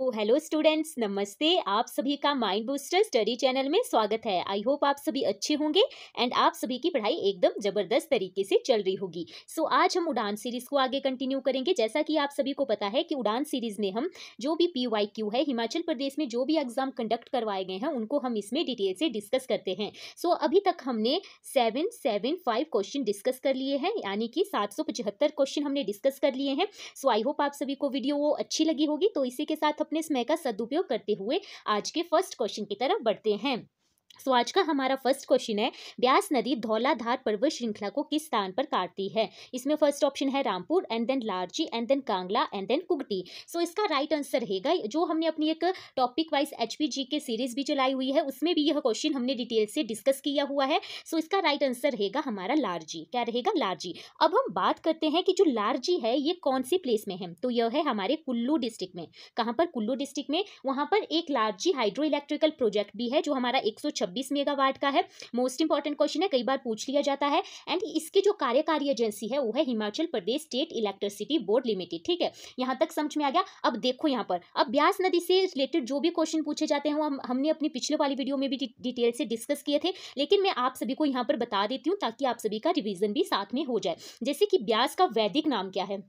तो hello students, नमस्ते। आप सभी का माइंड बूस्टर स्टडी चैनल में स्वागत है। आई होप आप सभी अच्छे होंगे एंड आप सभी की पढ़ाई एकदम जबरदस्त तरीके से चल रही होगी। सो आज हम उड़ान सीरीज को आगे कंटिन्यू करेंगे। जैसा कि आप सभी को पता है कि उड़ान सीरीज में हम जो भी PYQ है, हिमाचल प्रदेश में जो भी एग्जाम कंडक्ट करवाए गए हैं उनको हम इसमें डिटेल से डिस्कस करते हैं। सो अभी तक हमने 775 क्वेश्चन डिस्कस कर लिए हैं, यानी कि 775 क्वेश्चन हमने डिस्कस कर लिए हैं। सो आई होप आप सभी को वीडियो वो अच्छी लगी होगी। तो इसी के साथ अपने समय का सदुपयोग करते हुए आज के फर्स्ट क्वेश्चन की तरफ बढ़ते हैं। सो आज का हमारा फर्स्ट क्वेश्चन है, ब्यास नदी धौलाधार पर्वत श्रृंखला को किस स्थान पर काटती है? इसमें फर्स्ट ऑप्शन है Rampur and then Larji and then Kangla and then Kugti. So इसका राइट आंसर रहेगा, जो हमने अपनी एक टॉपिक वाइज HPG के सीरीज भी चलाई हुई है उसमें भी यह क्वेश्चन हमने डिटेल से डिस्कस किया हुआ है। सो इसका राइट आंसर रहेगा हमारा लारजी। क्या रहेगा? लारजी। अब हम बात करते हैं कि जो लारजी है ये कौन सी प्लेस में है, तो यह है हमारे कुल्लू डिस्ट्रिक्ट में। कहाँ पर? कुल्लू डिस्ट्रिक्ट में। वहां पर एक लारजी हाइड्रो इलेक्ट्रिकल प्रोजेक्ट भी है जो हमारा 126 मेगावाट का है। मोस्ट इंपॉर्टेंट क्वेश्चन है, कई बार पूछ लिया जाता है। एंड इसकी जो कार्यकारी एजेंसी है वो है Himachal Pradesh state electricity board limited. ठीक है, यहां तक समझ में आ गया। अब देखो यहाँ पर, अब ब्यास नदी से रिलेटेड जो भी क्वेश्चन पूछे जाते हैं वो हमने अपनी पिछले वाली वीडियो में भी डिटेल से डिस्कस किए थे, लेकिन मैं आप सभी को यहाँ पर बता देती हूँ ताकि आप सभी का रिवीजन भी साथ में हो जाए। जैसे कि ब्यास का वैदिक नाम क्या है?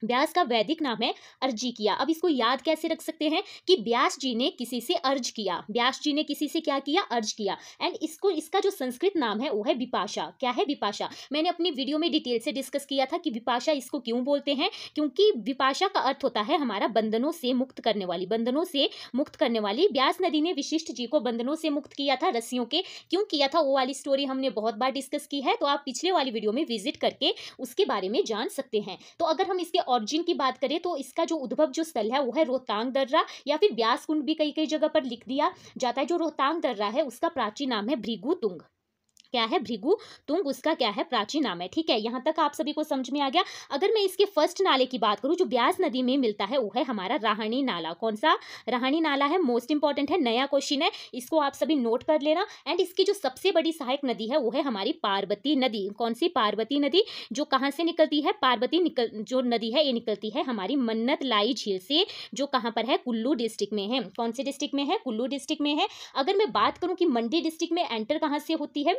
ब्यास का वैदिक नाम है अर्जिकिया। अब इसको याद कैसे रख सकते हैं कि ब्यास जी ने किसी से अर्ज किया, ब्यास जी ने किसी से क्या किया? अर्ज किया। एंड इसका जो संस्कृत नाम है वो है विपाशा। क्या है? विपाशा। मैंने अपनी वीडियो में डिटेल से डिस्कस किया था कि विपाशा इसको क्यों बोलते हैं, क्योंकि विपाशा का अर्थ होता है हमारा बंधनों से मुक्त करने वाली, बंधनों से मुक्त करने वाली। ब्यास नदी ने वशिष्ठ जी को बंधनों से मुक्त किया था, रस्सियों के। क्यों किया था वो वाली स्टोरी हमने बहुत बार डिस्कस की है, तो आप पिछले वाली वीडियो में विजिट करके उसके बारे में जान सकते हैं। तो अगर हम इसके ऑरिजिन की बात करें तो इसका जो उद्भव जो स्थल है वो है रोहतांग दर्रा, या फिर ब्यास कुंड भी कई कई जगह पर लिख दिया जाता है। जो रोहतांग दर्रा है उसका प्राचीन नाम है भृगु तुंग। क्या है? भृगु तुंग उसका क्या है? प्राचीन नाम है। ठीक है, यहां तक आप सभी को समझ में आ गया। अगर मैं इसके फर्स्ट नाले की बात करूं जो ब्यास नदी में मिलता है वो है हमारा राहणी नाला। कौन सा? राहणी नाला है। मोस्ट इंपॉर्टेंट है, नया क्वेश्चन है, इसको आप सभी नोट कर लेना। एंड इसकी जो सबसे बड़ी सहायक नदी है वो है हमारी पार्वती नदी। कौन सी? पार्वती नदी। जो कहां से निकलती है? जो नदी है ये निकलती है हमारी मन्नत लाई झील से, जो कहां पर है? कुल्लू डिस्ट्रिक्ट में है। कौन से डिस्ट्रिक्ट में है? कुल्लू डिस्ट्रिक्ट में है। अगर मैं बात करूं कि मंडी डिस्ट्रिक्ट में एंटर कहां से होती है,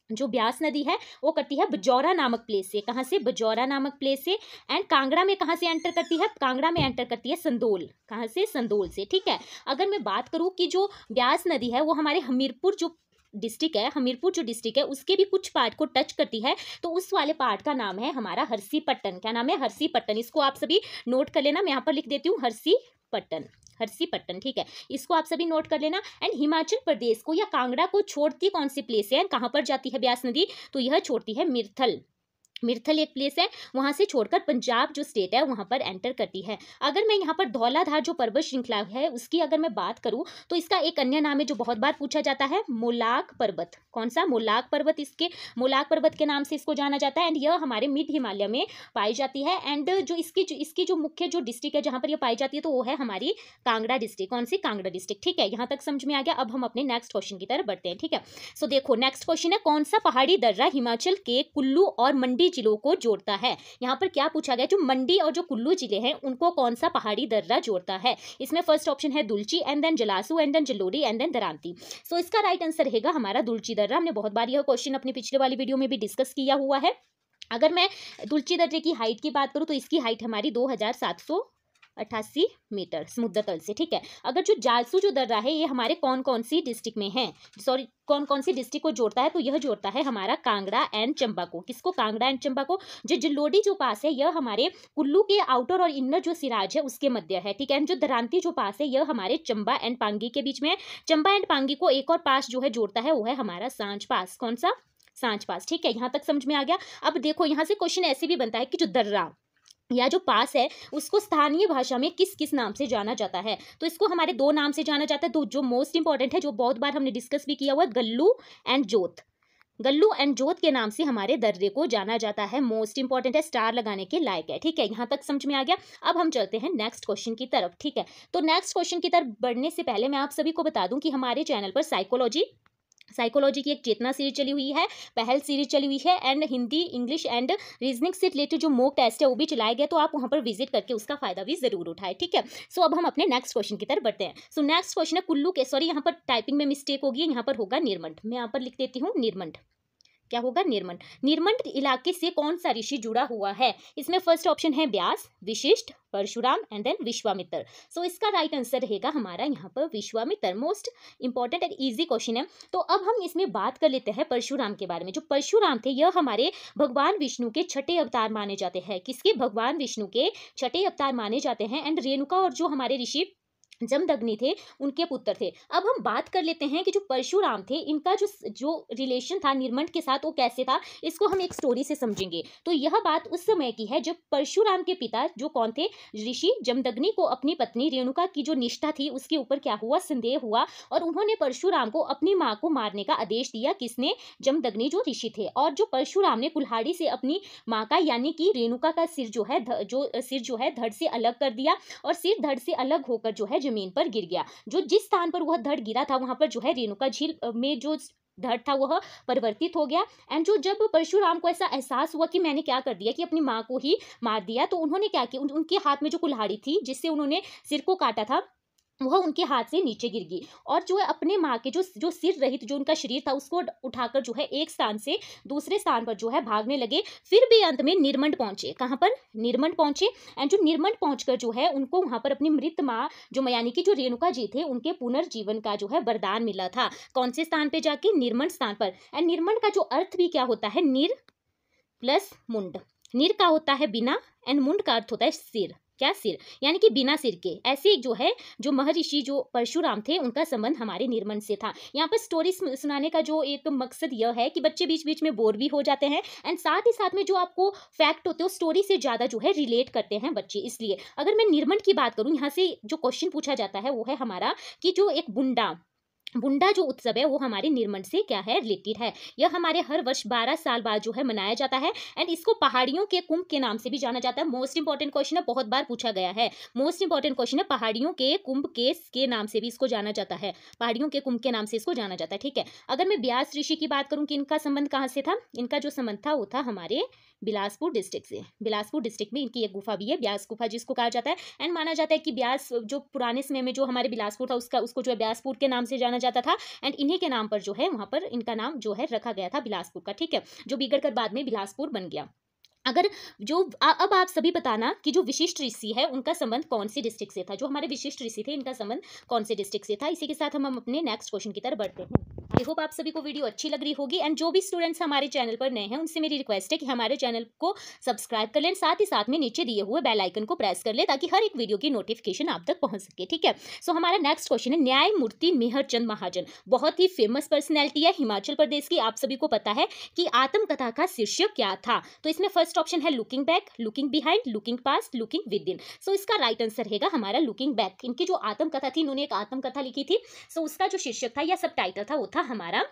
जो ब्यास नदी है वो करती है बजौरा नामक प्लेस से। कहां से? बजौरा नामक प्लेस से। एंड कांगड़ा में कहां से एंटर करती है? कांगड़ा में एंटर करती है संदोल। कहां से? संदोल से। ठीक है, अगर मैं बात करूं कि जो ब्यास नदी है वो हमारे हमीरपुर जो डिस्ट्रिक्ट है, हमीरपुर जो डिस्ट्रिक्ट है उसके भी कुछ पार्ट को टच करती है, तो उस वाले पार्ट का नाम है हमारा हरसी पट्टन। क्या नाम है? हरसी पट्टन। इसको आप सभी नोट कर लेना, मैं यहाँ पर लिख देती हूँ हरसी पट्टन। हरसी पट्टन। ठीक है, इसको आप सभी नोट कर लेना। एंड हिमाचल प्रदेश को या कांगड़ा को छोड़ती कौन सी प्लेस है, कहां पर जाती है ब्यास नदी? तो यह छोड़ती है मिर्थल। मिर्थल एक प्लेस है, वहां से छोड़कर पंजाब जो स्टेट है वहां पर एंटर करती है। अगर मैं यहाँ पर धौलाधार जो पर्वत श्रृंखला है उसकी अगर मैं बात करूं तो इसका एक अन्य नाम है जो बहुत बार पूछा जाता है, मोलाग पर्वत। कौन सा? मोलाग पर्वत। इसके मोलाग पर्वत के नाम से इसको जाना जाता है। एंड यह हमारे मिड हिमालय में पाई जाती है। एंड जो इसकी जो मुख्य जो डिस्ट्रिक्ट है जहां पर यह पाई जाती है तो वो है हमारी कांगड़ा डिस्ट्रिक्ट। कौन सी? कांगड़ा डिस्ट्रिक्ट। ठीक है, यहाँ तक समझ में आ गया। अब हम अपने नेक्स्ट क्वेश्चन की तरफ बढ़ते हैं। ठीक है, सो देखो नेक्स्ट क्वेश्चन है, कौन सा पहाड़ी दर्रा हिमाचल के कुल्लू और मंडी जिलों को जोड़ता है? यहाँ पर क्या पूछा गया, जो मंडी और जो कुल्लू जिले हैं उनको कौन सा पहाड़ी दर्रा जोड़ता है? इसमें फर्स्ट ऑप्शन है Dulchi and then Jalasu and then Jalori and then Daranti. So इसका राइट आंसर रहेगा हमारा दुलची दर्रा। हमने बहुत बार यह क्वेश्चन अपनी पिछले वाली वीडियो में भी डिस्कस किया हुआ है। अगर मैं दुलची दर्रे की हाइट की बात करूं तो इसकी हाइट हमारी 2788 मीटर समुद्र तल से। ठीक है, अगर जो जालसू जो दर्रा है ये हमारे कौन कौन सी डिस्ट्रिक्ट में है, सॉरी कौन कौन सी डिस्ट्रिक्ट को जोड़ता है, तो यह जोड़ता है हमारा कांगड़ा एंड चंबा को। किसको? कांगड़ा एंड चंबा को। जो जलोड़ी जो पास है यह हमारे कुल्लू के आउटर और इनर जो सिराज है उसके मध्य है। ठीक है, जो दरांती जो पास है यह हमारे चंबा एंड पांगी के बीच में है। चंबा एंड पांगी को एक और पास जो है जोड़ता है वो है हमारा सांच पास। कौन सा? सांच पास। ठीक है, यहाँ तक समझ में आ गया। अब देखो यहाँ से क्वेश्चन ऐसे भी बनता है कि जो दर्रा या जो पास है उसको स्थानीय भाषा में किस किस नाम से जाना जाता है, तो इसको हमारे दो नाम से जाना जाता है। तो जो मोस्ट इंपॉर्टेंट है, जो बहुत बार हमने डिस्कस भी किया हुआ, गल्लू एंड जोत। गल्लू एंड जोत के नाम से हमारे दर्रे को जाना जाता है। मोस्ट इंपॉर्टेंट है, स्टार लगाने के लायक है। ठीक है, यहाँ तक समझ में आ गया। अब हम चलते हैं नेक्स्ट क्वेश्चन की तरफ। ठीक है, तो नेक्स्ट क्वेश्चन की तरफ बढ़ने से पहले मैं आप सभी को बता दूं कि हमारे चैनल पर साइकोलॉजी साइकोलॉजी की एक चेतना सीरीज चली हुई है, पहल सीरीज चली हुई है, and Hindi, English and reasoning से रिलेटेड जो मॉक टेस्ट है वो भी चलाया गया, तो आप वहां पर विजिट करके उसका फायदा भी जरूर उठाएं, ठीक है। सो अब हम अपने नेक्स्ट क्वेश्चन की तरफ बढ़ते हैं। सो नेक्स्ट क्वेश्चन है कुल्लू के, सॉरी यहाँ पर टाइपिंग में मिस्टेक होगी, यहाँ पर होगा निर्मंड, मैं यहाँ पर लिख देती हूँ निर्मंड, क्या होगा निर्मंड। निर्मंड इलाके से कौन सा ऋषि जुड़ा हुआ है? इसमें फर्स्ट ऑप्शन है व्यास, विशिष्ट, परशुराम एंड देन विश्वामित्र। सो इसका राइट आंसर रहेगा हमारा यहाँ पर Vishwamitra. Most important and easy question है। तो अब हम इसमें बात कर लेते हैं परशुराम के बारे में। जो परशुराम थे यह हमारे भगवान विष्णु के छठे अवतार माने जाते हैं। किसके? भगवान विष्णु के छठे अवतार माने जाते हैं, एंड रेणुका और जो हमारे ऋषि जमदग्नि थे उनके पुत्र थे। अब हम बात कर लेते हैं कि जो परशुराम थे इनका जो रिलेशन था निर्मंड के साथ वो कैसे था, इसको हम एक स्टोरी से समझेंगे। तो यह बात उस समय की है जब परशुराम के पिता जो कौन थे, ऋषि जमदग्नि को अपनी पत्नी रेणुका की जो निष्ठा थी उसके ऊपर क्या हुआ, संदेह हुआ, और उन्होंने परशुराम को अपनी माँ को मारने का आदेश दिया। किसने? जमदग्नि जो ऋषि थे। और जो परशुराम ने कुल्हाड़ी से अपनी माँ का यानी कि रेणुका का सिर जो है धड़ से अलग कर दिया, और सिर धड़ से अलग होकर जो है जमीन पर गिर गया। जो जिस स्थान पर वह धड़ गिरा था वहां पर जो है रेणुका झील में जो धड़ था वह परिवर्तित हो गया। एंड जब परशुराम को ऐसा एहसास हुआ कि मैंने क्या कर दिया कि अपनी माँ को ही मार दिया, तो उन्होंने क्या किया, उनके हाथ में जो कुल्हाड़ी थी जिससे उन्होंने सिर को काटा था वह उनके हाथ से नीचे गिर गई, और जो है अपने माँ के जो सिर रहित जो उनका शरीर था उसको उठाकर जो है एक स्थान से दूसरे स्थान पर जो है भागने लगे। फिर भी अंत में निर्मंड पहुंचे। कहाँ पर? निर्मंड पहुंचे। एंड जो निर्मंड पहुंचकर जो है उनको वहां पर अपनी मृत माँ जो यानी कि जो रेणुका जी थे उनके पुनर्जीवन का जो है वरदान मिला था। कौन से स्थान पे जाके? निर्मंड स्थान पर। एंड निर्मंड का जो अर्थ भी क्या होता है? निर प्लस मुंड। निर का होता है बिना, एंड मुंड का अर्थ होता है सिर। क्या? सिर, यानी कि बिना सिर के। ऐसे जो है जो महर्षि जो परशुराम थे उनका संबंध हमारे निर्मंड से था। यहाँ पर स्टोरी सुनाने का जो एक मकसद यह है कि बच्चे बीच बीच में बोर भी हो जाते हैं, एंड साथ ही साथ में जो आपको फैक्ट होते हैं स्टोरी से ज्यादा जो है रिलेट करते हैं बच्चे। इसलिए अगर मैं निर्मंड की बात करूं, यहाँ से जो क्वेश्चन पूछा जाता है वो है हमारा कि जो एक बुंडा जो उत्सव है वो हमारे निर्मंड से क्या है, रिलेटेड है। यह हमारे हर वर्ष 12 साल बाद जो है मनाया जाता है, एंड इसको पहाड़ियों के कुंभ के नाम से भी जाना जाता है। मोस्ट इंपॉर्टेंट क्वेश्चन है, बहुत बार पूछा गया है। मोस्ट इंपॉर्टेंट क्वेश्चन है, पहाड़ियों के कुंभ के नाम से भी इसको जाना जाता है। पहाड़ियों के कुंभ के नाम से इसको जाना जाता है, ठीक है। अगर मैं व्यास ऋषि की बात करूं कि इनका संबंध कहाँ से था, इनका जो संबंध था वो था हमारे बिलासपुर डिस्ट्रिक्ट से। बिलासपुर डिस्ट्रिक्ट में इनकी एक गुफा भी है, व्यास गुफा जिसको कहा जाता है। एंड माना जाता है कि व्यास जो पुराने समय में जो हमारे बिलासपुर था उसको जो है व्यासपुर के नाम से जाना जाता था, एंड इन्हीं के नाम पर जो है वहां पर इनका नाम जो है रखा गया था बिलासपुर का, ठीक है, जो बिगड़ कर बाद में बिलासपुर बन गया। अगर अब आप सभी बताना कि जो विशिष्ट ऋषि है उनका संबंध कौन सी डिस्ट्रिक्ट से था। जो हमारे विशिष्ट ऋषि थे इनका संबंध कौन से डिस्ट्रिक्ट से था। इसी के साथ हम अपने नेक्स्ट क्वेश्चन की तरफ बढ़ते हैं। आई होप आप सभी को वीडियो अच्छी लग रही होगी, एंड जो भी स्टूडेंट्स हमारे चैनल पर नए हैं उनसे मेरी रिक्वेस्ट है कि हमारे चैनल को सब्सक्राइब कर लें, साथ ही साथ में नीचे दिए हुए बेल आइकन को प्रेस कर ले ताकि हर एक वीडियो की नोटिफिकेशन आप तक पहुंच सके, ठीक है। सो हमारा नेक्स्ट क्वेश्चन है न्यायमूर्ति मेहरचंद महाजन। बहुत ही फेमस पर्सनैलिटी है हिमाचल प्रदेश की। आप सभी को पता है कि आत्मकथा का शीर्षक क्या था। तो इसमें फर्स्ट ऑप्शन है looking back, looking behind, looking past, looking within. So इसका राइट आंसर रहेगा हमारा लुकिंग बैक। इनकी जो आत्मकथा थी, इन्होंने एक आत्मकथा लिखी थी, सो उसका जो शीर्षक था या सब टाइटल था वो था हमारा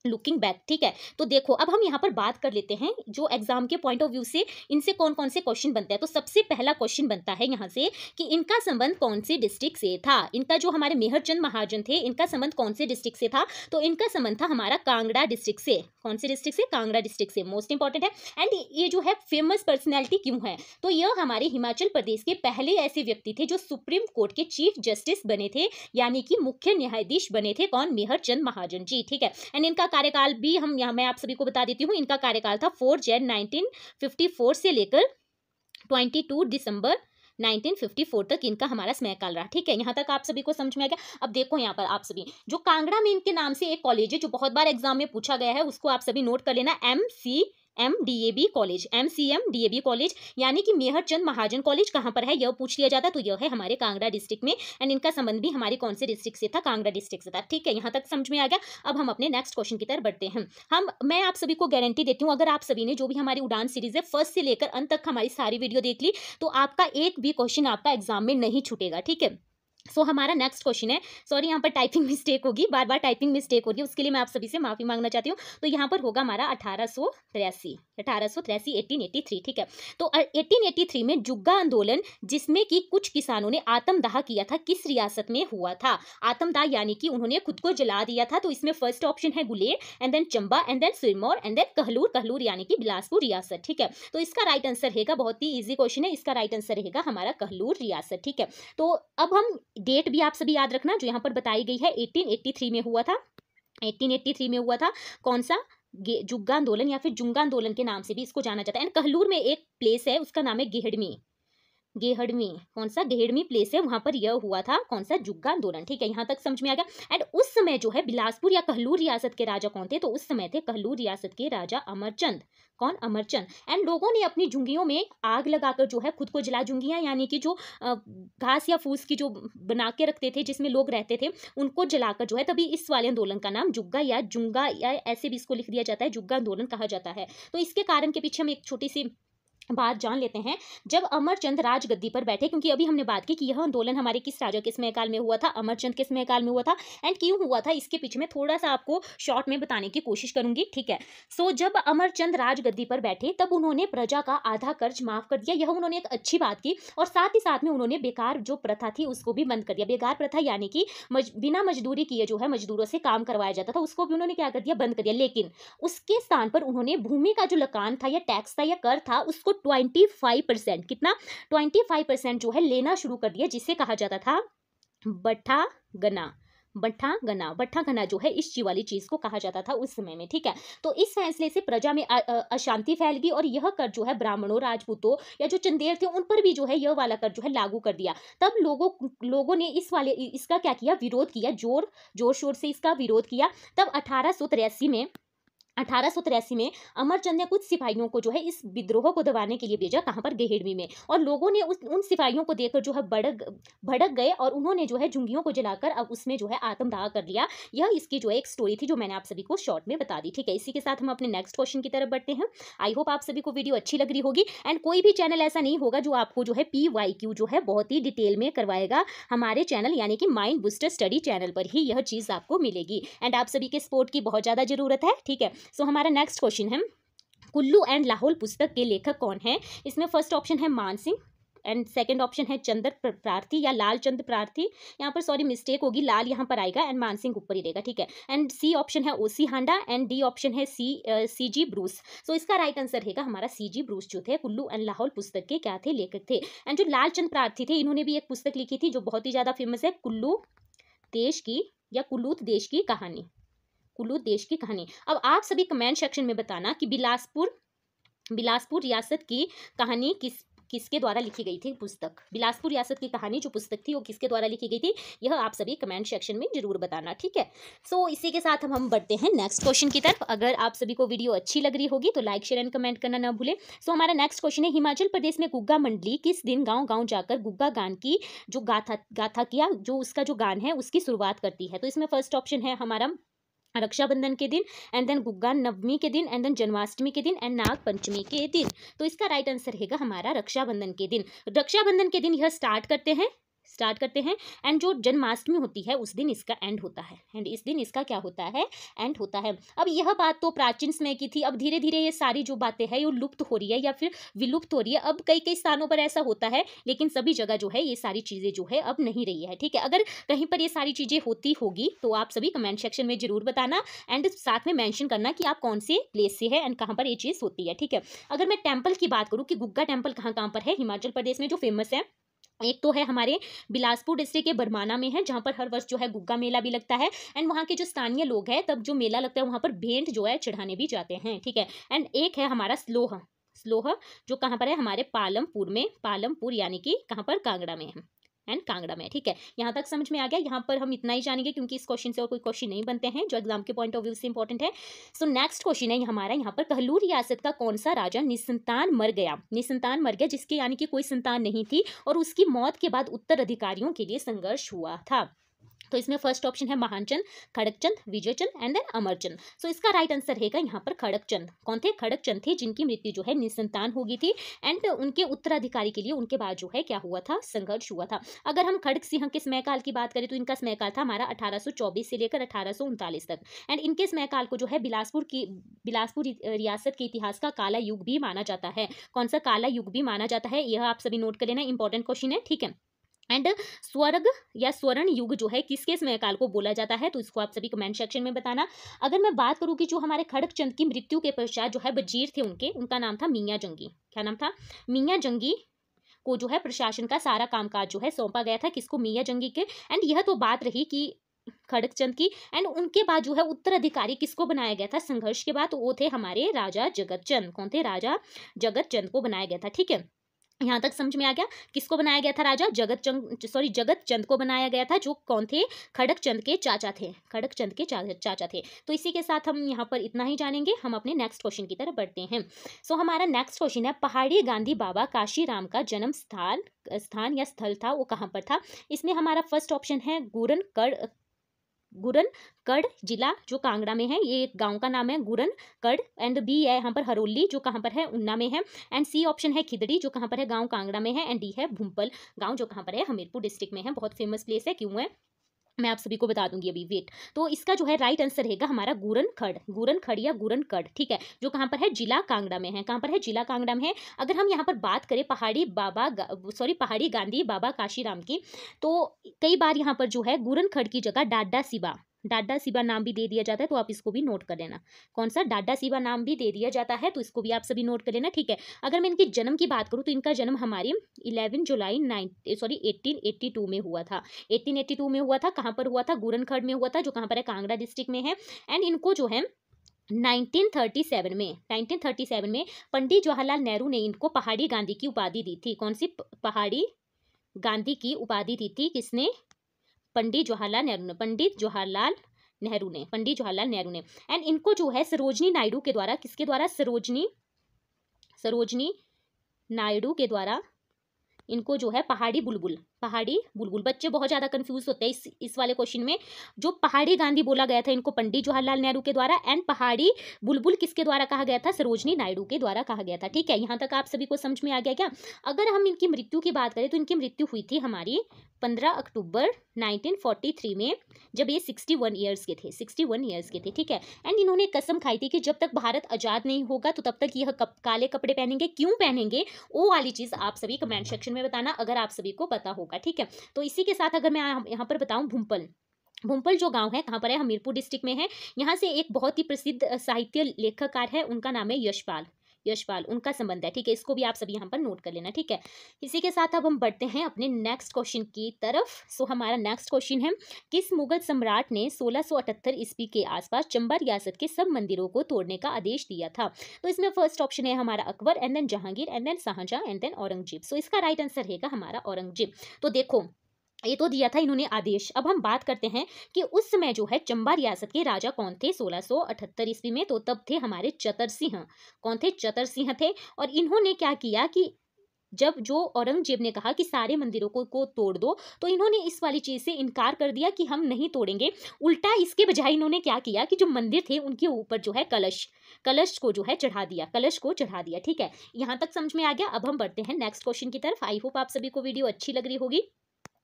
लुकिंग बैक, ठीक है। तो देखो अब हम यहाँ पर बात कर लेते हैं जो एग्जाम के पॉइंट ऑफ व्यू से इनसे कौन कौन से क्वेश्चन बनते हैं। तो सबसे पहला क्वेश्चन बनता है यहाँ से कि इनका संबंध कौन से डिस्ट्रिक्ट से था। इनका जो हमारे मेहरचंद महाजन थे इनका संबंध कौन से डिस्ट्रिक्ट से था। तो इनका संबंध था हमारा कांगड़ा डिस्ट्रिक्ट से। कौन से डिस्ट्रिक्ट से? कांगड़ा डिस्ट्रिक्ट से। मोस्ट इंपॉर्टेंट है। एंड ये जो है फेमस पर्सनैलिटी क्यों है, तो यह हमारे हिमाचल प्रदेश के पहले ऐसे व्यक्ति थे जो सुप्रीम कोर्ट के चीफ जस्टिस बने थे, यानी कि मुख्य न्यायाधीश बने थे। कौन? मेहरचंद महाजन जी, ठीक है। एंड इनका कार्यकाल भी हम यहाँ मैं आप सभी को बता देती हूँ। इनका कार्यकाल था 4 जन 1954 से लेकर 22 दिसंबर 1954 तक इनका हमारा समयकाल रहा, ठीक है। यहाँ तक आप सभी को समझ में आ गया। अब देखो यहाँ पर आप सभी जो कांगड़ा में इनके नाम से एक कॉलेज है जो बहुत बार एग्जाम में पूछा गया है, उसको आप सभी नोट कर लेना, MCMDAB कॉलेज, MCMDAB कॉलेज, यानी कि मेहरचंद महाजन कॉलेज कहाँ पर है यह पूछ लिया जाता, तो यह है हमारे कांगड़ा डिस्ट्रिक्ट में। एंड इनका संबंध भी हमारे कौन से डिस्ट्रिक्ट से था? कांगड़ा डिस्ट्रिक्ट से था, ठीक है। यहाँ तक समझ में आ गया। अब हम अपने नेक्स्ट क्वेश्चन की तरफ बढ़ते हैं। मैं आप सभी को गारंटी देती हूँ अगर आप सभी ने जो भी हमारी उड़ान सीरीज है फर्स्ट से लेकर अंत तक हमारी सारी वीडियो देख ली तो आपका एक भी क्वेश्चन आपका एग्जाम में नहीं छूटेगा, ठीक है। हमारा नेक्स्ट क्वेश्चन है, सॉरी यहाँ पर टाइपिंग मिस्टेक होगी, बार बार टाइपिंग मिस्टेक होगी, उसके लिए मैं आप सभी से माफी मांगना चाहती हूँ। तो यहाँ पर होगा हमारा 1883, 1883, ठीक है। तो 1883 में जुग्गा आंदोलन, जिसमें कि कुछ किसानों ने आत्मदाह किया था, किस रियासत में हुआ था? आत्मदाह यानी कि उन्होंने खुद को जला दिया था। तो इसमें फर्स्ट ऑप्शन है Guler, and then Chamba, and then Sirmaur, and then Kahlur, Kahlur यानी कि बिलासपुर रियासत, ठीक है। तो इसका राइट आंसर रहेगा, बहुत ही ईजी क्वेश्चन है, इसका राइट आंसर रहेगा हमारा कहलूर रियासत, ठीक है। तो अब हम डेट भी आप सभी याद रखना जो यहाँ पर बताई गई है, 1883 में हुआ था। 1883 में हुआ था कौन सा? जुग्गा आंदोलन या फिर जुंगा आंदोलन के नाम से भी इसको जाना जाता है। एंड कहलूर में एक प्लेस है, उसका नाम है गेहड़मी, गेहड़मी, कौन सा? गेहड़मी प्लेस है, वहां पर यह हुआ था कौन सा? जुग्गा आंदोलन, ठीक है। यहाँ तक समझ में आ गया। एंड उस समय जो है बिलासपुर या कहलूर रियासत के राजा कौन थे? तो उस समय थे कहलूर रियासत के राजा अमरचंद। कौन? अमरचंद। एंड लोगों ने अपनी झुंगियों में आग लगाकर जो है खुद को जला, झुंगियां यानी कि जो घास या फूस की जो बना के रखते थे जिसमें लोग रहते थे, उनको जलाकर जो है, तभी इस वाले आंदोलन का नाम जुग्गा या जुंगा या ऐसे भी इसको लिख दिया जाता है, जुग्गा आंदोलन कहा जाता है। तो इसके कारण के पीछे हम एक छोटी सी बात जान लेते हैं। जब अमरचंद राजगद्दी पर बैठे, क्योंकि अभी हमने बात की कि यह आंदोलन हमारे किस राजा के समयकाल में हुआ था? अमरचंद के समयकाल में हुआ था। एंड क्यों हुआ था इसके पीछे मैं थोड़ा सा आपको शॉर्ट में बताने की कोशिश करूंगी, ठीक है। जब अमरचंद राजगद्दी पर बैठे तब उन्होंने प्रजा का आधा कर्ज माफ कर दिया, यह उन्होंने एक अच्छी बात की। और साथ ही साथ में उन्होंने बेकार जो प्रथा थी उसको भी बंद कर दिया। बेकार प्रथा यानी कि बिना मजदूरी किए जो है मजदूरों से काम करवाया जाता था, उसको भी उन्होंने क्या कर दिया? बंद कर दिया। लेकिन उसके स्थान पर उन्होंने भूमि का जो लगान था या टैक्स था या कर था, उसको 25%, कितना? 25% जो है लेना शुरू कर दिया, जिसे कहा जाता था बट्ठा गना। बट्ठा गना, बट्ठा गना जो है इस वाली चीज को कहा जाता था उस समय में, ठीक है। तो इस फैसले से प्रजा में अशांति फैल गई और यह कर जो है ब्राह्मणों, राजपूतों या जो चंदेल थे उन पर भी जो है यह वाला कर जो है लागू कर दिया। तब लोगों ने इसका क्या किया? विरोध किया, जोर शोर से इसका विरोध किया। तब 1883 में अमरचंद ने कुछ सिपाहियों को जो है इस विद्रोह को दबाने के लिए भेजा, कहां पर? गेहड़मी में। और लोगों ने उन सिपाहियों को देखकर जो है भड़क गए और उन्होंने जो है झुंगियों को जलाकर अब उसमें जो है आत्मदाह कर लिया। यह इसकी जो है एक स्टोरी थी जो मैंने आप सभी को शॉर्ट में बता दी, ठीक है। इसी के साथ हम अपने नेक्स्ट क्वेश्चन की तरफ बढ़ते हैं। आई होप आप सभी को वीडियो अच्छी लग रही होगी। एंड कोई भी चैनल ऐसा नहीं होगा जो आपको जो है PYQ जो है बहुत ही डिटेल में करवाएगा। हमारे चैनल यानी कि माइंड बूस्टर स्टडी चैनल पर ही यह चीज आपको मिलेगी। एंड आप सभी के सपोर्ट की बहुत ज्यादा जरूरत है, ठीक है। हमारा नेक्स्ट क्वेश्चन है, कुल्लू एंड लाहौल पुस्तक के लेखक कौन है? इसमें फर्स्ट ऑप्शन है मान सिंह, एंड सेकंड ऑप्शन है चंद्र प्रार्थी या लाल चंद्र प्रार्थी। यहाँ पर सॉरी मिस्टेक होगी, लाल यहाँ पर आएगा एंड मान सिंह ऊपर ही रहेगा, ठीक है। एंड सी ऑप्शन है OC Handa, and D option है CG ब्रूस। इसका राइट आंसर रहेगा हमारा CG ब्रूस, जो थे कुल्लू एंड लाहौल पुस्तक के क्या थे? लेखक थे। एंड जो लाल चंद्र प्रार्थी थे, इन्होंने भी एक पुस्तक लिखी थी जो बहुत ही ज्यादा फेमस है, कुल्लू देश की या कुल्लूत देश की कहानी, कुल्लू देश की कहानी। अब आप सभी कमेंट सेक्शन में बताना कि बिलासपुर रियासत की कहानी किसके द्वारा लिखी गई थी पुस्तक? बिलासपुर रियासत की कहानी जो पुस्तक थी वो किसके द्वारा लिखी गई थी? यह आप सभी कमेंट सेक्शन में जरूर बताना, ठीक है। इसी के साथ हम बढ़ते हैं नेक्स्ट क्वेश्चन की तरफ। अगर आप सभी को वीडियो अच्छी लग रही होगी तो लाइक, शेयर एंड कमेंट करना ना भूलें। हमारा नेक्स्ट क्वेश्चन है, हिमाचल प्रदेश में गुग्गा मंडली किस दिन गाँव जाकर गुग्गा गान की जो गाथा किया, जो उसका जो गान है उसकी शुरुआत करती है? तो इसमें फर्स्ट ऑप्शन है हमारा रक्षाबंधन के दिन, एंड देन गुग्गा नवमी के दिन, एंड देन जन्माष्टमी के दिन, एंड नाग पंचमी के दिन। तो इसका राइट आंसर रहेगा हमारा रक्षाबंधन के दिन। रक्षाबंधन के दिन यह स्टार्ट करते हैं एंड जो जन्माष्टमी होती है उस दिन इसका एंड होता है, एंड इस दिन इसका क्या होता है? एंड होता है। अब यह बात तो प्राचीन समय की थी, अब धीरे धीरे ये सारी जो बातें हैं ये लुप्त हो रही है या फिर विलुप्त हो रही है। अब कई स्थानों पर ऐसा होता है, लेकिन सभी जगह जो है ये सारी चीजें जो है अब नहीं रही है, ठीक है। अगर कहीं पर ये सारी चीजें होती होगी तो आप सभी कमेंट सेक्शन में जरूर बताना, एंड साथ में मेंशन करना कि आप कौन से प्लेस से है एंड कहाँ पर ये चीज होती है, ठीक है। अगर मैं टेम्पल की बात करूँ कि गुग्गा टेम्पल कहाँ पर है हिमाचल प्रदेश में जो फेमस है, एक तो है हमारे बिलासपुर डिस्ट्रिक्ट के बरमाना में है, जहाँ पर हर वर्ष जो है गुग्गा मेला भी लगता है। एंड वहाँ के जो स्थानीय लोग हैं, तब जो मेला लगता है वहाँ पर भेंट जो है चढ़ाने भी जाते हैं, ठीक है। एंड एक है हमारा स्लोह जो कहाँ पर है? हमारे पालमपुर यानी कि कहाँ पर? कांगड़ा में है, एंड कांगड़ा में, ठीक है। यहाँ तक समझ में आ गया। यहाँ पर हम इतना ही जानेंगे क्योंकि इस क्वेश्चन से और कोई क्वेश्चन नहीं बनते हैं जो एग्जाम के पॉइंट ऑफ व्यू से इंपॉर्टेंट है। नेक्स्ट क्वेश्चन है हमारा, यहाँ पर कहलूर रियासत का कौन सा राजा निसंतान मर गया, जिसके यानी कि कोई संतान नहीं थी और उसकी मौत के बाद उत्तराधिकारियों के लिए संघर्ष हुआ था? तो इसमें फर्स्ट ऑप्शन है महानचंद, खड़गचंद, विजयचंद एंड देन अमरचंद। सो इसका राइट आंसर रहेगा यहाँ पर खड़गचंद। कौन थे? खड़गचंद थे, जिनकी मृत्यु जो है निसंतान हो गई थी एंड उनके उत्तराधिकारी के लिए उनके बाद जो है क्या हुआ था? संघर्ष हुआ था। अगर हम खड़ग सिंह के समयकाल की बात करें तो इनका समयकाल था हमारा 1824 से लेकर 1839 तक एंड इनके समयकाल को जो है बिलासपुर रियासत के इतिहास का काला युग भी माना जाता है। कौन सा काला युग भी माना जाता है? यह आप सभी नोट कर लेना, इंपॉर्टेंट क्वेश्चन है, ठीक है। एंड स्वर्ग या स्वर्ण युग जो है किसके समयकाल को बोला जाता है? तो इसको आप सभी कमेंट सेक्शन में बताना। अगर मैं बात करूं कि जो हमारे खड़गचंद की मृत्यु के पश्चात जो है वजीर थे उनका नाम था मियां जंगी। क्या नाम था? मियां जंगी को जो है प्रशासन का सारा कामकाज जो है सौंपा गया था। किसको? मियां जंगी के। एंड यह तो बात रही कि खड़गचंद की। एंड उनके बाद जो है उत्तराधिकारी किसको बनाया गया था संघर्ष के बाद? तो वो थे हमारे राजा जगतचंद। कौन थे? राजा जगतचंद को बनाया गया था, ठीक है। यहाँ तक समझ में आ गया? किसको बनाया गया था? राजा जगतचंद को बनाया गया था, जो कौन थे? खड़गचंद के चाचा थे। खड़गचंद के चाचा थे। तो इसी के साथ हम यहाँ पर इतना ही जानेंगे। हम अपने नेक्स्ट क्वेश्चन की तरफ बढ़ते हैं। सो हमारा नेक्स्ट क्वेश्चन है, पहाड़ी गांधी बाबा काशीराम का जन्म स्थान या स्थल था, वो कहाँ पर था? इसमें हमारा फर्स्ट ऑप्शन है गुरनगढ़ जिला जो कांगड़ा में है, ये गांव का नाम है गुरनगढ़। एंड बी है यहाँ पर हरोली जो कहाँ पर है? उन्ना में है। एंड सी ऑप्शन है खिदड़ी जो कहाँ पर है? गांव कांगड़ा में है। एंड डी है भूमपल गांव जो कहाँ पर है? हमीरपुर डिस्ट्रिक्ट में है। बहुत फेमस प्लेस है, क्यों है मैं आप सभी को बता दूंगी अभी, वेट। तो इसका जो है राइट आंसर रहेगा हमारा गुरनखड़ या गुरनगढ़, ठीक है, जो कहाँ पर है? जिला कांगड़ा में है। कहाँ पर है? जिला कांगड़ा में है। अगर हम यहाँ पर बात करें पहाड़ी गांधी बाबा काशीराम की, तो कई बार यहाँ पर जो है गुरनखड़ की जगह डाडा सिबा नाम भी दे दिया जाता है, तो आप इसको भी नोट कर लेना। कौन सा? डाडा सिबा नाम भी दे दिया जाता है, तो इसको भी आप सभी नोट कर लेना, ठीक है। अगर मैं इनके जन्म की बात करूँ तो इनका जन्म हमारी 11 जुलाई 1882 में हुआ था। 1882 में हुआ था। कहाँ पर हुआ था? गुरनखड़ में हुआ था, जो कहाँ पर है? कांगड़ा डिस्ट्रिक्ट में है। एंड इनको जो है 1937 में पंडित जवाहरलाल नेहरू ने इनको पहाड़ी गांधी की उपाधि दी थी। कौन सी? पहाड़ी गांधी की उपाधि दी थी। किसने? पंडित जवाहरलाल नेहरू ने। एंड इनको जो है सरोजनी नायडू के द्वारा, किसके द्वारा? सरोजनी नायडू के द्वारा इनको जो है पहाड़ी बुलबुल, बच्चे बहुत ज्यादा कंफ्यूज होते हैं इस वाले क्वेश्चन में। जो पहाड़ी गांधी बोला गया था इनको पंडित जवाहरलाल नेहरू के द्वारा, एंड पहाड़ी बुलबुल किसके द्वारा कहा गया था? सरोजनी नायडू के द्वारा कहा गया था, ठीक है। यहाँ तक आप सभी को समझ में आ गया क्या? अगर हम इनकी मृत्यु की बात करें तो इनकी मृत्यु हुई थी हमारी 15 अक्टूबर 1943 में, जब ये 61 ईयर्स के थे, ठीक है। एंड इन्होंने कसम खाई थी कि जब तक भारत आजाद नहीं होगा तो तब तक यह काले कपड़े पहनेंगे। क्यों पहनेंगे? वो वाली चीज आप सभी कमेंट सेक्शन में बताना, अगर आप सभी को पता होगा, ठीक है। तो इसी के साथ अगर मैं यहाँ पर बताऊं, भूमपल जो गांव है कहाँ पर है? हमीरपुर डिस्ट्रिक्ट में है। यहाँ से एक बहुत ही प्रसिद्ध साहित्य लेखककार है, उनका नाम है यशपाल, उनका संबंध है, ठीक है। इसको भी आप सभी यहाँ पर नोट कर लेना, ठीक है। इसी के साथ अब हम बढ़ते हैं अपने नेक्स्ट क्वेश्चन की तरफ। सो हमारा नेक्स्ट क्वेश्चन है, किस मुगल सम्राट ने 1678 ईस्वी के आसपास चंबा रियासत के सब मंदिरों को तोड़ने का आदेश दिया था? तो इसमें फर्स्ट ऑप्शन है हमारा Akbar, and then Jahangir, and then Shahjahan, and then Aurangzeb. So इसका राइट आंसर रहेगा हमारा औरंगजेब। तो देखो, ये तो दिया था इन्होंने आदेश। अब हम बात करते हैं कि उस समय जो है चंबा रियासत के राजा कौन थे 1678 ईस्वी में? तो तब थे हमारे चतर सिंह। कौन थे? चतर सिंह थे। और इन्होंने क्या किया कि जब जो औरंगजेब ने कहा कि सारे मंदिरों को तोड़ दो, तो इन्होंने इस वाली चीज से इनकार कर दिया कि हम नहीं तोड़ेंगे। उल्टा इसके बजाय इन्होंने क्या किया कि जो मंदिर थे उनके ऊपर जो है कलश को जो है चढ़ा दिया, ठीक है। यहाँ तक समझ में आ गया। अब हम बढ़ते हैं नेक्स्ट क्वेश्चन की तरफ। आई होप आप सभी को वीडियो अच्छी लग रही होगी।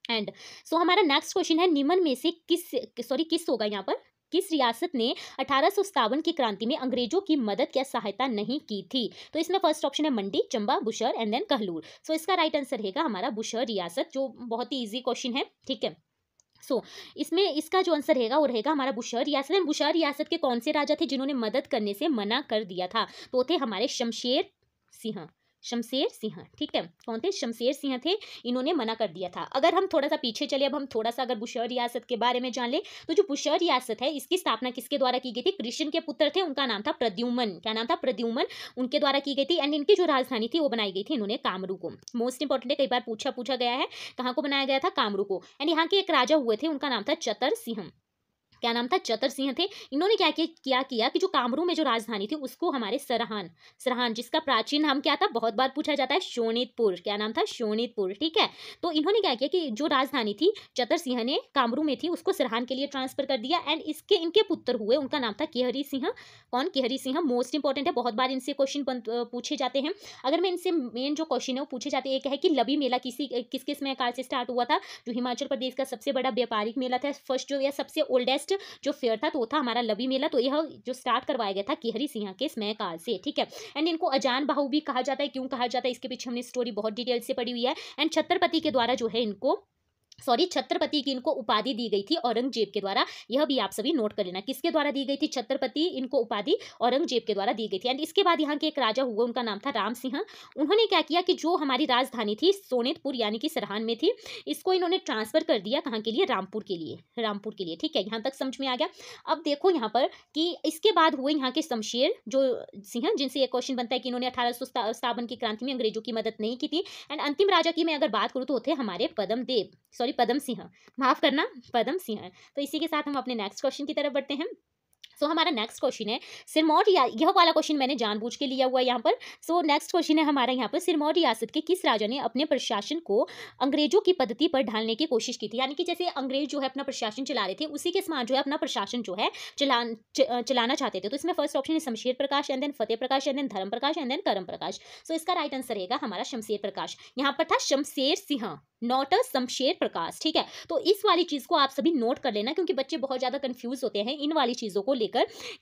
एंड सो हमारा नेक्स्ट क्वेश्चन है, निम्न में से किस होगा यहाँ पर? किस रियासत ने 1857 की क्रांति में अंग्रेजों की मदद या सहायता नहीं की थी? तो इसमें फर्स्ट ऑप्शन है मंडी, चंबा, बुशहर, एंड देन कहलूर। सो इसका राइट आंसर रहेगा हमारा बुशहर रियासत, जो बहुत ही इजी क्वेश्चन है, ठीक है। सो इसमें इसका जो आंसर रहेगा वो रहेगा हमारा बुशहर रियासत। बुशहर रियासत के कौन से राजा थे जिन्होंने मदद करने से मना कर दिया था? तो थे हमारे शमशेर सिंह, ठीक है। कौन थे? शमशेर सिंह थे, इन्होंने मना कर दिया था। अगर हम थोड़ा सा पीछे चले, अब हम थोड़ा सा अगर बुशहर रियासत के बारे में जान ले, तो जो बुशहर रियासत है इसकी स्थापना किसके द्वारा की गई थी? कृष्ण के पुत्र थे, उनका नाम था प्रद्युम्न। क्या नाम था? प्रद्युम्न, उनके द्वारा की गई थी। एंड इनकी जो राजधानी थी वो बनाई गई थी इन्होंने कामरू को। मोस्ट इंपॉर्टेंट है, कई बार पूछा गया है, कहाँ को बनाया गया था? कामरू को। एंड यहाँ के एक राजा हुए थे, उनका नाम था चतर सिंह। क्या नाम था, चतर सिंह थे। इन्होंने क्या किया कि जो कामरू में जो राजधानी थी उसको हमारे सरहान जिसका प्राचीन नाम क्या था, बहुत बार पूछा जाता है, शोणितपुर। क्या नाम था, शोणितपुर। ठीक है, तो इन्होंने क्या किया कि जो राजधानी थी चतर सिंह ने कामरू में थी उसको सरहान के लिए ट्रांसफर कर दिया। एंड इसके इनके पुत्र हुए, उनका नाम था केहरी सिंह। कौन, केहरी सिंह। मोस्ट इंपॉर्टेंट है, बहुत बार इनसे क्वेश्चन पूछे जाते हैं। अगर मैं इनसे मेन जो क्वेश्चन है वो पूछे जाते हैं, एक है कि लवी मेला किस किस में काल से स्टार्ट हुआ था। जो हिमाचल प्रदेश का सबसे बड़ा व्यापारिक मेला था, फर्स्ट जो या सबसे ओल्डेस्ट जो फेयर था तो वो था हमारा लवी मेला। तो यह जो स्टार्ट करवाया गया था केहरी सिंह के समय काल से। ठीक है, एंड इनको अजान बाहु भी कहा जाता है। क्यों कहा जाता है, इसके पीछे हमने स्टोरी बहुत डिटेल से पढ़ी हुई है। एंड छत्रपति के द्वारा जो है इनको छत्रपति की इनको उपाधि दी गई थी औरंगजेब के द्वारा। यह भी आप सभी नोट कर लेना, किसके द्वारा दी गई थी, छत्रपति इनको उपाधि औरंगजेब के द्वारा दी गई थी। एंड इसके बाद यहाँ के एक राजा हुए, उनका नाम था राम सिंह। उन्होंने क्या किया कि जो हमारी राजधानी थी सोनेतपुर यानी कि सरहान में थी, इसको इन्होंने ट्रांसफर कर दिया कहाँ के लिए, रामपुर के लिए। ठीक है, यहाँ तक समझ में आ गया। अब देखो यहाँ पर कि इसके बाद हुए यहाँ के शमशेर जो सिंह, जिनसे एक क्वेश्चन बनता है कि इन्होंने 1857 की क्रांति में अंग्रेजों की मदद नहीं की थी। एंड अंतिम राजा की मैं अगर बात करूँ तो थे हमारे पदम सिंह, माफ करना, पदम सिंह। तो इसी के साथ हम अपने नेक्स्ट क्वेश्चन की तरफ बढ़ते हैं। सो हमारा नेक्स्ट क्वेश्चन है सिरमौर, यह वाला क्वेश्चन मैंने जानबूझ के लिया हुआ है यहाँ पर। सो नेक्स्ट क्वेश्चन है हमारा यहाँ पर, सिरमौर रियासत के किस राजा ने अपने प्रशासन को अंग्रेजों की पद्धति पर ढालने की कोशिश की थी। यानी कि जैसे अंग्रेज जो है अपना प्रशासन चला रहे थे, उसी के समान जो है अपना प्रशासन जो है चलाना चाहते थे। तो इसमें फर्स्ट ऑप्शन है Shamsher Prakash, and then Fateh Prakash, and then Dharam Prakash, and then करम प्रकाश। सो इसका राइट आंसर रहेगा हमारा शमशेर प्रकाश। यहाँ पर था शमशेर सिंह, नॉट अ शमशेर प्रकाश। ठीक है, तो इस वाली चीज को आप सभी नोट कर लेना, क्योंकि बच्चे बहुत ज्यादा कंफ्यूज होते हैं इन वाली चीजों को लेकर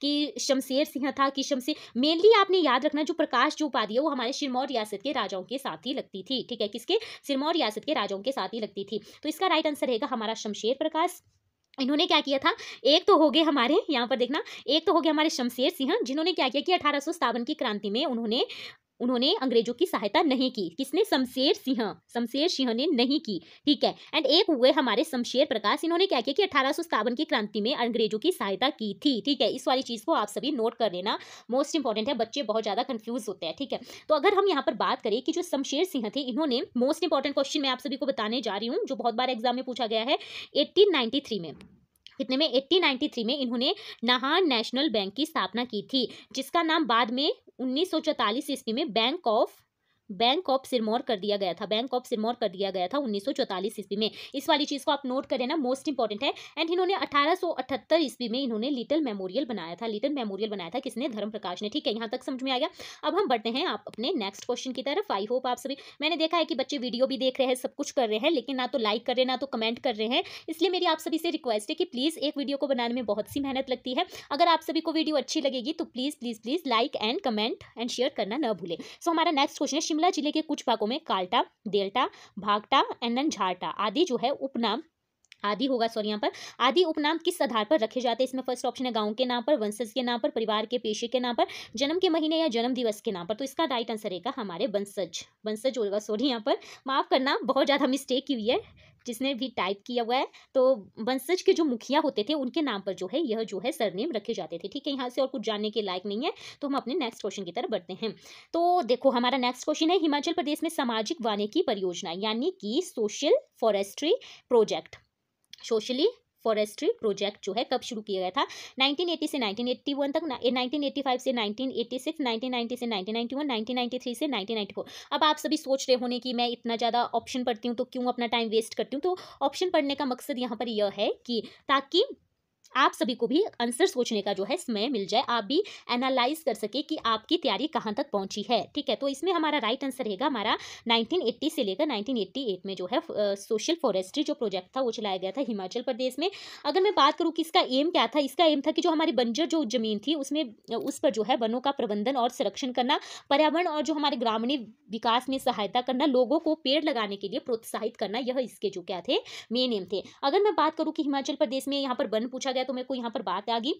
कि शमशेर सिंह था कि शमशेर। मेनली आपने याद रखना जो प्रकाश जो उपाधि है वो हमारे सिरमौर रियासत के राजाओं के साथ ही लगती थी। ठीक है, किसके, सिरमौर रियासत के राजाओं के साथ ही लगती थी। तो इसका राइट आंसर रहेगा हमारा शमशेर प्रकाश। इन्होंने क्या किया था, एक तो हो गए हमारे यहाँ पर देखना, एक तो हो गया हमारे शमशेर सिंह, जिन्होंने क्या किया कि 1857 की क्रांति में उन्होंने अंग्रेजों की सहायता नहीं की। किसने, शमशेर सिंह ने नहीं की। ठीक है, एंड एक हुए हमारे शमशेर प्रकाश, इन्होंने क्या किया कि 1857 की क्रांति में अंग्रेजों की सहायता की थी। ठीक है, इस वाली चीज को आप सभी नोट कर लेना, मोस्ट इंपॉर्टेंट है, बच्चे बहुत ज्यादा कंफ्यूज होते हैं। ठीक है, तो अगर हम यहाँ पर बात करें कि जो शमशेर सिंह थे, इन्होंने मोस्ट इंपॉर्टेंट क्वेश्चन मैं आप सभी को बताने जा रही हूँ जो बहुत बार एग्जाम में पूछा गया है, 1893 में, कितने में, 1893 में इन्होंने नाहन नेशनल बैंक की स्थापना की थी, जिसका नाम बाद में 1944 ईस्वी में बैंक ऑफ सिरमौर कर दिया गया था। बैंक ऑफ सिरमौर कर दिया गया था 1944 ईस्वी में। इस वाली चीज को आप नोट करें ना, मोस्ट इंपॉर्टेंट है। एंड इन्होंने 1878 ईस्वी में इन्होंने लिटिल मेमोरियल बनाया था। किसने, धर्म प्रकाश ने। ठीक है, यहाँ तक समझ में आ गया। अब हम बढ़ते हैं आप अपने नेक्स्ट क्वेश्चन की तरफ। आई होप आप सभी, मैंने देखा है कि बच्चे वीडियो भी देख रहे हैं, सब कुछ कर रहे हैं, लेकिन ना तो लाइक कर रहे हैं ना तो कमेंट कर रहे हैं। इसलिए मेरी आप सभी से रिक्वेस्ट है कि प्लीज, एक वीडियो को बनाने में बहुत सी मेहनत लगती है। अगर आप सभी को वीडियो अच्छी लगेगी तो please please please like and comment and share करना न भूलें। सो हमारा नेक्स्ट क्वेश्चन है, शिमला जिले के कुछ में काल्टा, देल्टा, भागटा एंड देन झारटा आदि जो है उपनाम, आदि होगा सॉरी, यहाँ पर आदि उपनाम किस आधार पर रखे जाते हैं। इसमें फर्स्ट ऑप्शन है गांव के नाम पर, वंशज के नाम पर, परिवार के पेशे के नाम पर, जन्म के महीने या जन्म दिवस के नाम पर। तो इसका राइट आंसर रहेगा हमारे वंशज होगा सॉरी, यहाँ पर माफ करना, बहुत ज्यादा मिस्टेक की हुई है जिसने भी टाइप किया हुआ है। तो वंशज के जो मुखिया होते थे उनके नाम पर जो है यह जो है सरनेम रखे जाते थे। ठीक है, यहाँ से और कुछ जानने के लायक नहीं है, तो हम अपने नेक्स्ट क्वेश्चन की तरफ बढ़ते हैं। तो देखो हमारा नेक्स्ट क्वेश्चन है, हिमाचल प्रदेश में सामाजिक वानिकी परियोजना यानी कि सोशली फॉरेस्ट्री प्रोजेक्ट जो है कब शुरू किया गया था, 1980 से 1981 तक, 1985 से 1986, 1990 से 1991, 1993 से 1994। अब आप सभी सोच रहे होने कि मैं इतना ज़्यादा ऑप्शन पढ़ती हूँ तो क्यों अपना टाइम वेस्ट करती हूँ। तो ऑप्शन पढ़ने का मकसद यहाँ पर यह है कि ताकि आप सभी को भी आंसर सोचने का जो है समय मिल जाए, आप भी एनालाइज कर सके कि आपकी तैयारी कहाँ तक पहुंची है। ठीक है, तो इसमें हमारा राइट आंसर रहेगा हमारा 1980 से लेकर 1988 में जो है सोशल फॉरेस्ट्री जो प्रोजेक्ट था वो चलाया गया था हिमाचल प्रदेश में। अगर मैं बात करूँ कि इसका एम क्या था, इसका एम था कि जो हमारी बंजर जो जमीन थी उसमें उस पर जो है वनों का प्रबंधन और संरक्षण करना, पर्यावरण और जो हमारे ग्रामीण विकास में सहायता करना, लोगों को पेड़ लगाने के लिए प्रोत्साहित करना, यह इसके जो क्या थे मेन एम थे। अगर मैं बात करूँ कि हिमाचल प्रदेश में यहाँ पर वन पूछा गया तो मेरे को यहाँ पर बात आ गई,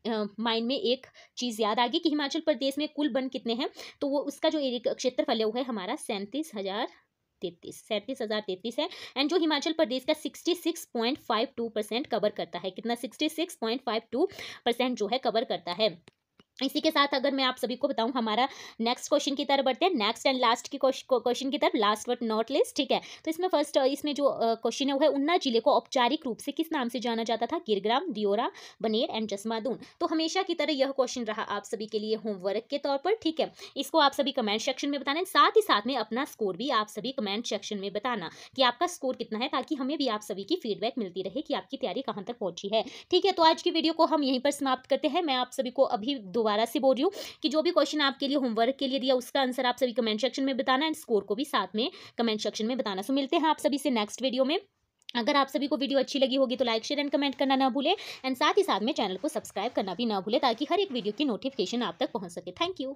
माइंड में एक चीज याद आ गई कि हिमाचल प्रदेश में कुल वन कितने हैं। तो वो उसका जो क्षेत्रफल है वो है हमारा 37,033 है। एंड जो हिमाचल प्रदेश का 66.52% कवर करता है, कितना, 66.52% जो है कवर करता है। इसी के साथ अगर मैं आप सभी को बताऊं, हमारा नेक्स्ट क्वेश्चन की तरफ बढ़ते हैं, नेक्स्ट एंड लास्ट की क्वेश्चन की तरफ, लास्ट बट नॉट लिस्ट, ठीक है। तो इसमें फर्स्ट इसमें जो क्वेश्चन है वो है, उन्ना जिले को औपचारिक रूप से किस नाम से जाना जाता था? गिरग्राम, दियोरा, बनेर एंड जसमादून। तो हमेशा की तरह यह क्वेश्चन रहा आप सभी के लिए होमवर्क के तौर पर, ठीक है। इसको आप सभी कमेंट सेक्शन में बताना, साथ ही साथ में अपना स्कोर भी आप सभी कमेंट सेक्शन में बताना कि आपका स्कोर कितना है, ताकि हमें भी आप सभी की फीडबैक मिलती रहे कि आपकी तैयारी कहाँ तक पहुंची है, ठीक है। तो आज की वीडियो को हम यहीं पर समाप्त करते हैं। मैं आप सभी को अभी दोबारा से बोल रही हूँ कि जो भी क्वेश्चन आपके लिए होमवर्क के लिए दिया, उसका आंसर आप सभी कमेंट सेक्शन में बताना एंड स्कोर को भी साथ में कमेंट सेक्शन में बताना। सो मिलते हैं आप सभी से नेक्स्ट वीडियो में। अगर आप सभी को वीडियो अच्छी लगी होगी तो लाइक शेयर एंड कमेंट करना ना भूलें, एंड साथ ही साथ में चैनल को सब्सक्राइब करना भी ना भूलें, ताकि हर एक वीडियो की नोटिफिकेशन आप तक पहुंच सके। Thank you.